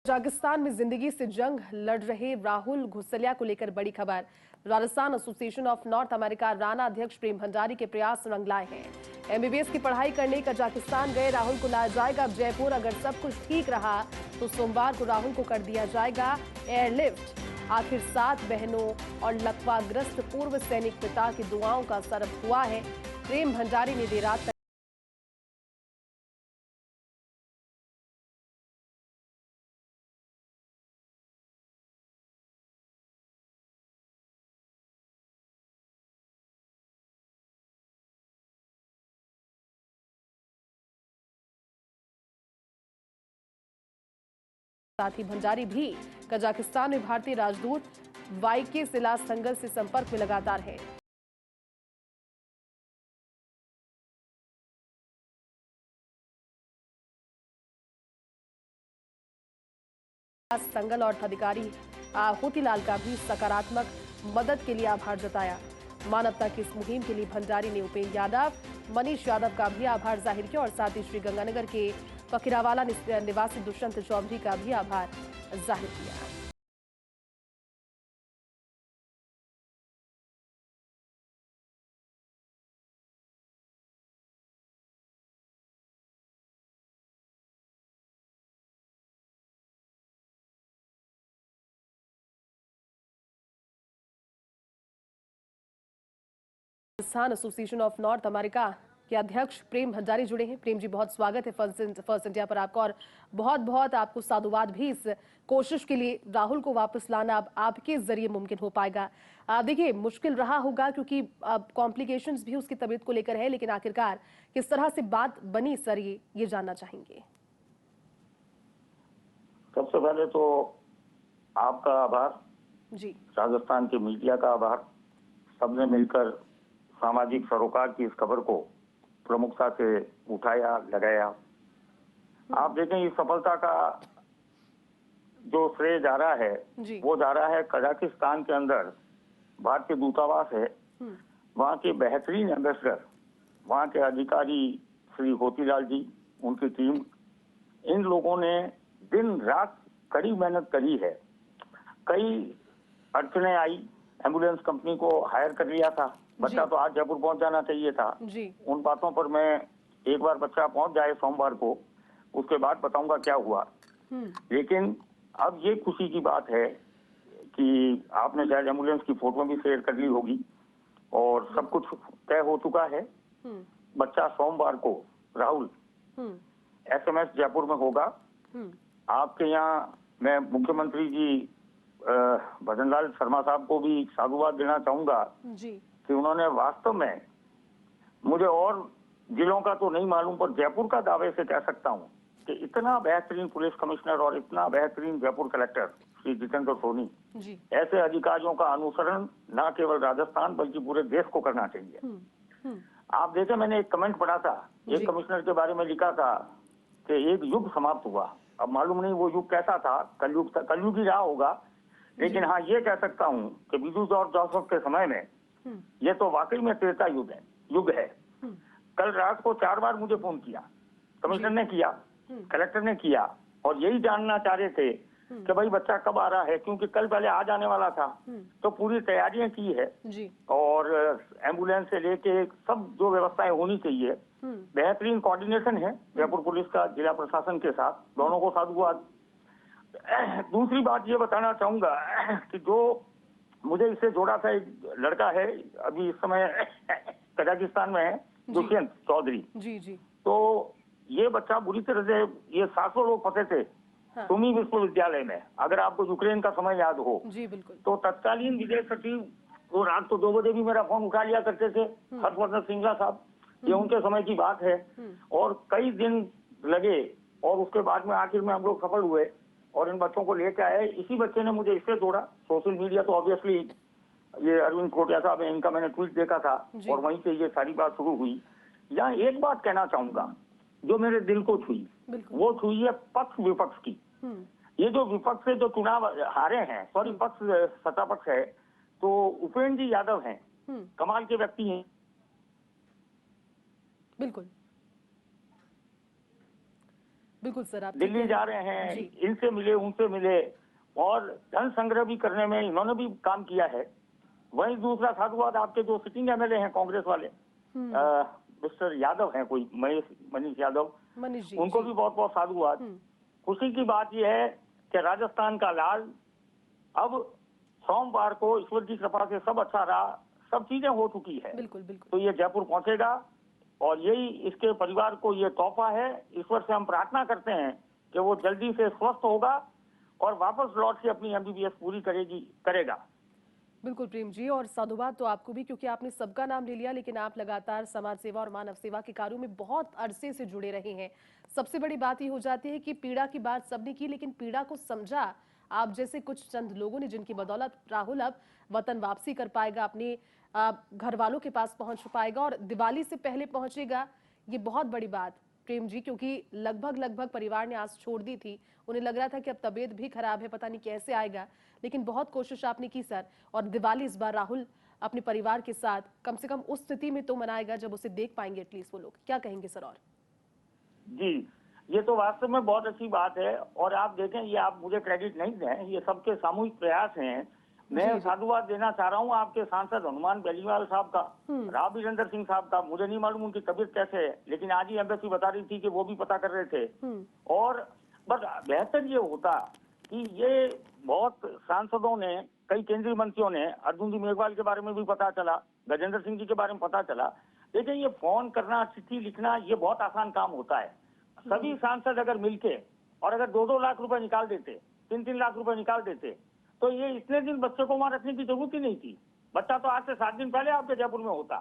Kazakhstan में जिंदगी से जंग लड़ रहे राहुल घुसलिया को लेकर बड़ी खबर। Rajasthan association of north America Rana अध्यक्ष प्रेम भंडारी के प्रयास रंग लाए हैं। एमबीबीएस की पढ़ाई करने कजाकिस्तान गए राहुल को लाया जाएगा अब जयपुर। अगर सब कुछ ठीक रहा तो सोमवार को राहुल को कर दिया जाएगा एयरलिफ्ट। आखिर 7 बहनों और लकवाग्रस्त पूर्व सैनिक पिता की दुआओं का असर हुआ है। प्रेम भंडारी ने देर रात साथ ही भंडारी भी कजाकिस्तान में भारतीय राजदूत वाईके सिलासंगल से संपर्क में लगातार है। संगल और अधिकारी होतीलाल का भी सकारात्मक मदद के लिए आभार जताया। मानवता की इस मुहिम के लिए भंडारी ने उपेंद्र यादव, मनीष यादव का भी आभार जाहिर किया और साथ ही श्री गंगानगर के फकीरावाला निवासी दुष्यंत चौधरी का भी आभार जाहिर किया। Rajasthan association of north America के अध्यक्ष प्रेम भंडारी जुड़े हैं। प्रेम जी, बहुत स्वागत है फर्स्ट इंडिया पर आपका और बहुत बहुत आपको साधुवाद भी इस कोशिश के लिए। राहुल को वापस लाना अब आपके जरिए मुमकिन हो पाएगा। देखिए, मुश्किल रहा होगा क्योंकि कॉम्प्लिकेशंस भी उसकी तबीयत को लेकर है, लेकिन आखिरकार किस तरह से बात बनी सर, ये जानना चाहेंगे। सबसे पहले तो आपका आभार जी, राजस्थान के मीडिया का आभार। सबने मिलकर सामाजिक सरोकार की इस खबर को प्रमुखता से उठाया, लगाया। आप देखें, इस सफलता का जो श्रेय जा रहा है वो जा रहा है कजाकिस्तान के अंदर भारतीय दूतावास है, वहाँ के बेहतरीन एम्बेसडर, वहाँ के अधिकारी श्री होतीलाल जी, उनकी टीम, इन लोगों ने दिन रात कड़ी मेहनत करी है। कई अड़चने आई, एम्बुलेंस कंपनी को हायर कर लिया था, बच्चा तो आज जयपुर पहुंच जाना चाहिए था। उन बातों पर मैं एक बार बच्चा पहुंच जाए सोमवार को, उसके बाद बताऊंगा क्या हुआ। लेकिन अब ये खुशी की बात है कि आपने शायद एम्बुलेंस की फोटो भी शेयर कर ली होगी और सब कुछ तय हो चुका है। बच्चा सोमवार को राहुल एसएमएस जयपुर में होगा। आपके यहाँ मैं मुख्यमंत्री जी भजनलाल शर्मा साहब को भी साधुवाद देना चाहूंगा कि उन्होंने वास्तव में, मुझे और जिलों का तो नहीं मालूम पर जयपुर का दावे से कह सकता हूं कि इतना बेहतरीन पुलिस कमिश्नर और इतना बेहतरीन जयपुर कलेक्टर श्री जितेंद्र सोनी, ऐसे अधिकारियों का अनुसरण न केवल राजस्थान बल्कि पूरे देश को करना चाहिए। आप देखें, मैंने एक कमेंट पढ़ा था, एक कमिश्नर के बारे में लिखा था कि एक युग समाप्त हुआ। अब मालूम नहीं वो युग कैसा था, कलयुग ही रहा होगा, लेकिन हाँ ये कह सकता हूँ कि बिजू जॉर्ज जोसेफ के समय में ये तो वाकई में त्रेता युग है। कल रात को 4 बार मुझे फोन किया, कमिश्नर ने किया, कलेक्टर ने किया, और यही जानना चाह रहे थे कि भाई बच्चा कब आ रहा है, क्योंकि कल पहले आ जाने वाला था। तो पूरी तैयारियां की है और एम्बुलेंस से लेके सब जो व्यवस्थाएं होनी चाहिए, बेहतरीन कोऑर्डिनेशन है जयपुर पुलिस का जिला प्रशासन के साथ, दोनों को साधुवाद। दूसरी बात ये बताना चाहूंगा कि जो मुझे इससे जोड़ा था, एक लड़का है अभी इस समय कजाकिस्तान में है, दुष्यंत चौधरी। तो ये बच्चा बुरी तरह से, ये 700 लोग फंसे थे सुमी विश्वविद्यालय में, अगर आपको यूक्रेन का समय याद हो। तो तत्कालीन विदेश सचिव वो रात को 2 बजे भी मेरा फोन उठा लिया करते थे, हर्षवर्धन श्रृंगला साहब, ये उनके समय की बात है। और कई दिन लगे और उसके बाद में आखिर में हम लोग सफल हुए और इन बच्चों को लेकर आए। इसी बच्चे ने मुझे इससे जोड़ा। सोशल मीडिया तो ऑब्वियसली ये अरविंद कोटिया साहब है, इनका मैंने ट्वीट देखा था और वहीं से ये सारी बात शुरू हुई। यहाँ एक बात कहना चाहूंगा जो मेरे दिल को छुई, वो छुई है पक्ष विपक्ष की। ये जो विपक्ष से जो चुनाव हारे हैं, सॉरी पक्ष सत्ता पक्ष है, तो उपेंद्र जी यादव हैं, कमाल के व्यक्ति हैं। बिल्कुल बिल्कुल सर, आप दिल्ली जा रहे हैं, जी। इनसे मिले उनसे मिले और धन संग्रह भी करने में इन्होंने भी काम किया है। वहीं दूसरा साधुवाद आपके जो सिटिंग एमएलए हैं कांग्रेस वाले, मिस्टर यादव हैं कोई, मनीष यादव, मनीष जी, उनको जी। भी बहुत बहुत साधुवाद। खुशी की बात यह है कि राजस्थान का लाल अब सोमवार को ईश्वर की कृपा से सब अच्छा रहा, सब चीजें हो चुकी है, बिल्कुल बिल्कुल। तो ये जयपुर पहुंचेगा और यही इसके परिवार को ये तोहफा है। ईश्वर से हम प्रार्थना करते हैं कि वो जल्दी से स्वस्थ होगा और वापस लौट के अपनी एमबीबीएस पूरी करेगा। बिल्कुल प्रेम जी, और साधुवाद तो आपको भी, क्योंकि आपने सबका नाम ले लिया, लेकिन आप लगातार समाज सेवा और मानव सेवा के कार्यों में बहुत अरसे से जुड़े रहे हैं। सबसे बड़ी बात ये हो जाती है कि पीड़ा की बात सबने की, लेकिन पीड़ा को समझा आप जैसे कुछ चंद लोगों ने, जिनकी बदौलत राहुल अब वतन वापसी कर पाएगा, अपने घर वालों के पास पहुंच पाएगा और दिवाली से पहले पहुंचेगा। ये बहुत बड़ी बात प्रेम जी, क्योंकि लगभग परिवार ने आस छोड़ दी थी। उन्हें लग रहा था कि अब तबीयत भी खराब है, पता नहीं कैसे आएगा, लेकिन बहुत कोशिश आपने की सर। और दिवाली इस बार राहुल अपने परिवार के साथ कम से कम उस स्थिति में तो मनाएगा जब उसे देख पाएंगे एटलीस्ट वो लोग। क्या कहेंगे सर? और जी, ये तो वास्तव में बहुत अच्छी बात है और आप देखें, ये आप मुझे क्रेडिट नहीं दें, ये सबके सामूहिक प्रयास हैं। मैं साधुवाद देना चाह रहा हूँ आपके सांसद हनुमान बेनीवाल साहब का, राव वीरेंद्र सिंह साहब का। मुझे नहीं मालूम उनकी तबीयत कैसे है, लेकिन आज ही एम्बेसी बता रही थी कि वो भी पता कर रहे थे। और बस बेहतर ये होता कि ये बहुत सांसदों ने, कई केंद्रीय मंत्रियों ने, अर्जुन जी मेघवाल के बारे में भी पता चला, गजेंद्र सिंह जी के बारे में पता चला। लेकिन ये फोन करना, चिट्ठी लिखना, ये बहुत आसान काम होता है। सभी सांसद अगर मिलके और अगर 2-2 लाख रुपए निकाल देते, 3-3 लाख रुपए निकाल देते, तो ये इतने दिन बच्चे को वहां रखने की जरूरत ही नहीं थी। बच्चा तो आज से 7 दिन पहले आपके जयपुर में होता।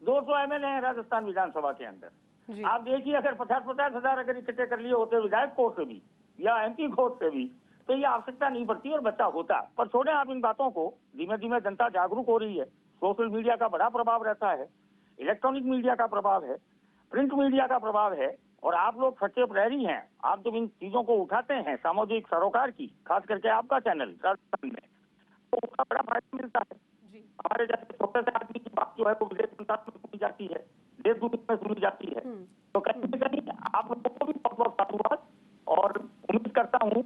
200 एमएलए हैं राजस्थान विधानसभा के अंदर। आप देखिए, अगर 50-50 हजार अगर इकट्ठे कर लिए होते विधायक कोर्ट से भी या एमपी कोर्ट से भी, तो ये आवश्यकता नहीं पड़ती और बच्चा होता। पर छोड़े आप इन बातों को, धीमे धीमे जनता जागरूक हो रही है। सोशल मीडिया का बड़ा प्रभाव रहता है, इलेक्ट्रॉनिक मीडिया का प्रभाव है, प्रिंट मीडिया का प्रभाव है, और आप लोग सच्चे प्रहरी हैं। आप जब इन चीजों को उठाते हैं, सामाजिक सरोकार की, खास करके आपका चैनल राजस्थान में, तो उसका बड़ा फायदा मिलता है। हमारे जैसे छोटे से आदमी की बात जो है वो विदेश में सुनी जाती है, देश दुनिया में सुनी जाती है। तो कहीं न कहीं आप लोगों को भी बहुत बहुत साधुवाद, और उम्मीद करता हूँ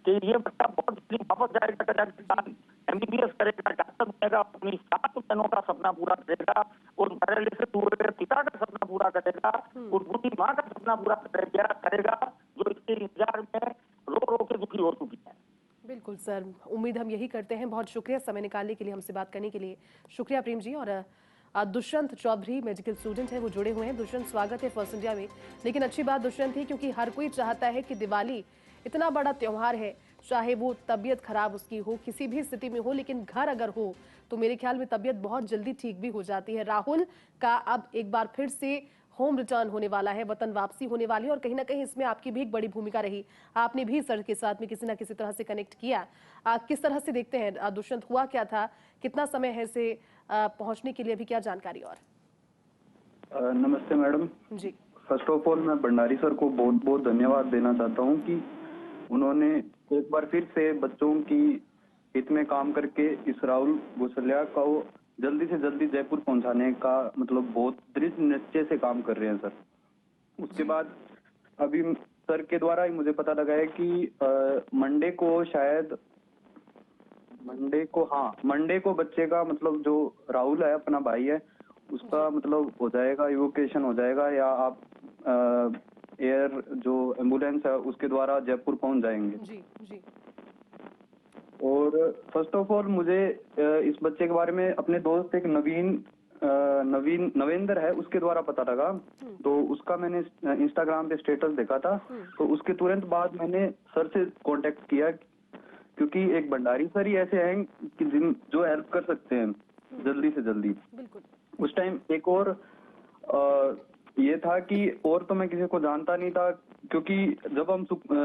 कि ये बच्चा बहुत जल्दी वापस जाएगा कजाकिस्तान, एमबीबीएस करेगा, डॉक्टर बनेगा, अपनी 7 बहनों का सपना पूरा करेगा, उस पैरालिसिस हुए पिता का सपना पूरा करेगा, उस बूढ़ी माँ का सपना पूरा करेगा जो इसके इंतजार में रो रो के दुखी हो चुकी है। बिल्कुल सर, उम्मीद हम यही करते हैं। बहुत शुक्रिया समय निकालने के लिए, हमसे बात करने के लिए। शुक्रिया प्रेम जी। और दुष्यंत चौधरी मेडिकल स्टूडेंट है, वो जुड़े हुए हैं। दुष्यंत, स्वागत है फर्स्ट इंडिया में। लेकिन अच्छी बात दुष्यंत थी, क्योंकि हर कोई चाहता है कि दिवाली इतना बड़ा त्योहार है, चाहे वो तबीयत खराब उसकी हो, किसी भी स्थिति में हो, लेकिन घर अगर हो तो मेरे ख्याल में तबीयत बहुत जल्दी ठीक भी हो जाती है। राहुल का अब एक बार फिर से होम रिटर्न होने वाला है, वतन वापसी होने वाली है, और कहीं ना कहीं इसमें आपकी भी एक बड़ी भूमिका रही। आपने भी सर के साथ में किसी ना किसी तरह से कनेक्ट किया। किस तरह से देखते हैं दुष्यंत, हुआ क्या था, कितना समय है इसे पहुंचने के लिए, भी क्या जानकारी? और नमस्ते मैडम जी। फर्स्ट ऑफ ऑल मैं भंडारी सर को बहुत बहुत धन्यवाद देना चाहता हूं कि उन्होंने एक बार फिर से बच्चों की हित में काम करके इस राहुल घुसलिया को जल्दी से जल्दी जयपुर पहुंचाने का मतलब बहुत दृढ़ निश्चय से काम कर रहे हैं सर। उसके बाद अभी सर के द्वारा ही मुझे पता लगा है कि मंडे को शायद मंडे को बच्चे का मतलब जो राहुल है अपना भाई है उसका मतलब हो जाएगा, इवोकेशन हो जाएगा, या आप एयर जो एम्बुलेंस है उसके द्वारा जयपुर पहुंच जाएंगे। जी जी। और फर्स्ट ऑफ ऑल मुझे इस बच्चे के बारे में अपने दोस्त एक नवेंद्र है उसके द्वारा पता लगा। तो उसका मैंने इंस्टाग्राम पे स्टेटस देखा था, तो उसके तुरंत बाद मैंने सर से कांटेक्ट किया, क्योंकि एक भंडारी सर ही ऐसे हैं कि जो हेल्प कर सकते हैं जल्दी से जल्दी। बिल्कुल। उस टाइम एक और ये था कि और तो मैं किसी को जानता नहीं था, क्योंकि जब हम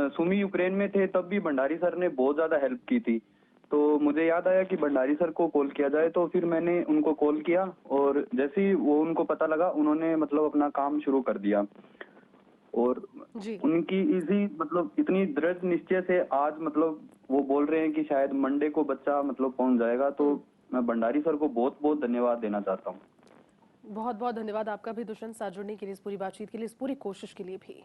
सुमी यूक्रेन में थे तब भी भंडारी सर ने बहुत ज्यादा हेल्प की थी। तो मुझे याद आया कि भंडारी सर को कॉल किया जाए, तो फिर मैंने उनको कॉल किया और जैसे ही वो उनको पता लगा उन्होंने मतलब अपना काम शुरू कर दिया। और उनकी इसी मतलब इतनी दृढ़ निश्चय से आज मतलब वो बोल रहे हैं कि शायद मंडे को बच्चा मतलब पहुंच जाएगा। तो मैं भंडारी सर को बहुत बहुत धन्यवाद देना चाहता हूँ। बहुत बहुत धन्यवाद आपका भी दुष्यंत, साथ जुड़ने के लिए, इस पूरी बातचीत के लिए, इस पूरी कोशिश के लिए भी।